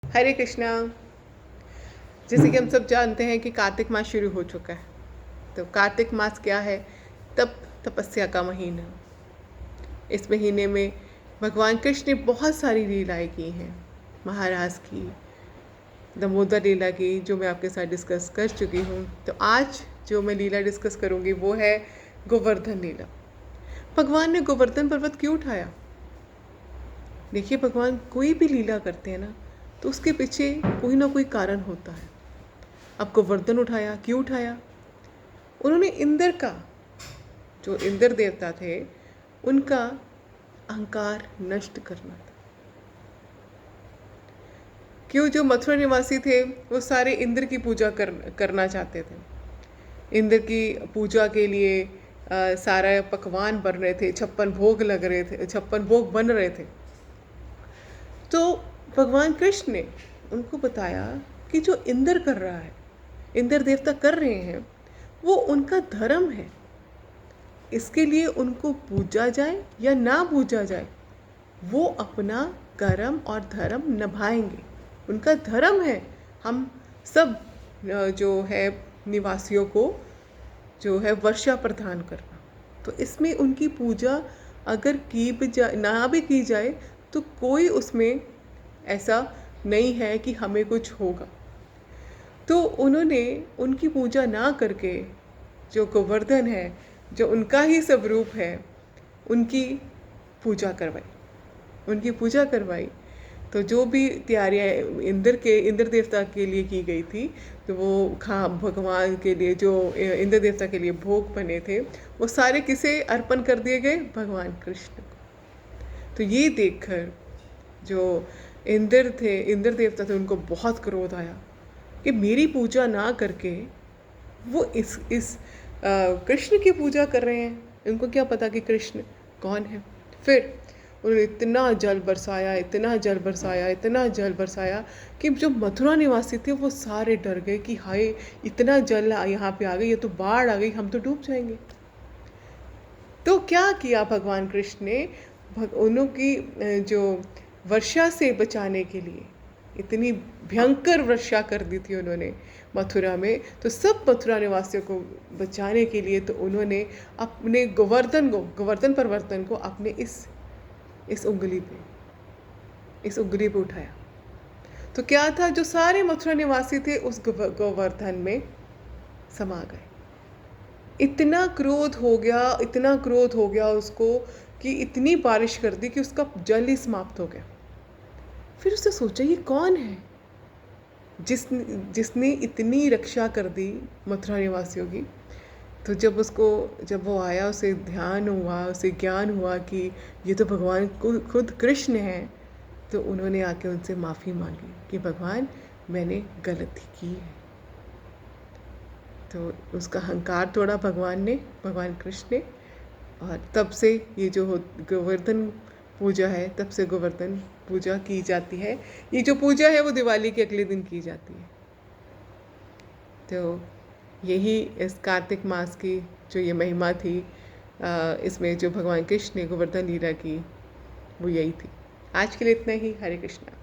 हरे कृष्णा। जैसे कि हम सब जानते हैं कि कार्तिक मास शुरू हो चुका है। तो कार्तिक मास क्या है? तप तपस्या का महीना। इस महीने में भगवान कृष्ण ने बहुत सारी लीलाएं की हैं। महाराज की, दामोदर लीला की, जो मैं आपके साथ डिस्कस कर चुकी हूँ। तो आज जो मैं लीला डिस्कस करूँगी वो है गोवर्धन लीला। भगवान ने गोवर्धन पर्वत क्यों उठाया? देखिए, भगवान कोई भी लीला करते हैं ना, तो उसके पीछे कोई ना कोई कारण होता है। अब गोवर्धन उठाया, क्यों उठाया? उन्होंने इंद्र का, जो इंद्र देवता थे, उनका अहंकार नष्ट करना था। क्यों? जो मथुरा निवासी थे वो सारे इंद्र की पूजा करना चाहते थे। इंद्र की पूजा के लिए सारा पकवान बन रहे थे, 56 भोग लग रहे थे, 56 भोग बन रहे थे। तो भगवान कृष्ण ने उनको बताया कि जो इंद्र कर रहा है, इंद्र देवता कर रहे हैं, वो उनका धर्म है। इसके लिए उनको पूजा जाए या ना पूजा जाए, वो अपना कर्म और धर्म निभाएंगे। उनका धर्म है हम सब जो है निवासियों को जो है वर्षा प्रदान करना। तो इसमें उनकी पूजा अगर की भी जाए ना भी की जाए तो कोई उसमें ऐसा नहीं है कि हमें कुछ होगा। तो उन्होंने उनकी पूजा ना करके जो गोवर्धन है, जो उनका ही स्वरूप है, उनकी पूजा करवाई। तो जो भी तैयारियाँ इंद्र देवता के लिए की गई थी, तो वो भगवान के लिए, जो इंद्र देवता के लिए भोग बने थे, वो सारे किसे अर्पण कर दिए गए? भगवान कृष्ण को। तो ये देखकर जो इंद्र देवता थे, उनको बहुत क्रोध आया कि मेरी पूजा ना करके वो इस कृष्ण की पूजा कर रहे हैं। उनको क्या पता कि कृष्ण कौन है। फिर उन्होंने इतना जल बरसाया कि जो मथुरा निवासी थे वो सारे डर गए कि हाय, इतना जल यहाँ पे आ गई, ये तो बाढ़ आ गई, हम तो डूब जाएंगे। तो क्या किया भगवान कृष्ण ने? उन्हों की जो वर्षा से बचाने के लिए इतनी भयंकर वर्षा कर दी थी उन्होंने मथुरा में। तो सब मथुरा निवासियों को बचाने के लिए तो उन्होंने अपने गोवर्धन पर्वतन को अपने इस उंगली पे उठाया। तो क्या था? जो सारे मथुरा निवासी थे उस गोवर्धन में समा गए। इतना क्रोध हो गया उसको कि इतनी बारिश कर दी कि उसका जल ही समाप्त हो गया। फिर उसने सोचा, ये कौन है जिसने इतनी रक्षा कर दी मथुरा निवासियों की? तो जब वो आया, उसे ज्ञान हुआ कि ये तो भगवान खुद कृष्ण हैं। तो उन्होंने आके उनसे माफ़ी मांगी कि भगवान, मैंने गलती की है। तो उसका अहंकार तोड़ा भगवान कृष्ण ने। और तब से ये जो गोवर्धन पूजा है, तब से गोवर्धन पूजा की जाती है। ये जो पूजा है वो दिवाली के अगले दिन की जाती है। तो यही इस कार्तिक मास की जो ये महिमा थी, इसमें जो भगवान कृष्ण ने गोवर्धन लीला की, वो यही थी। आज के लिए इतना ही। हरे कृष्णा।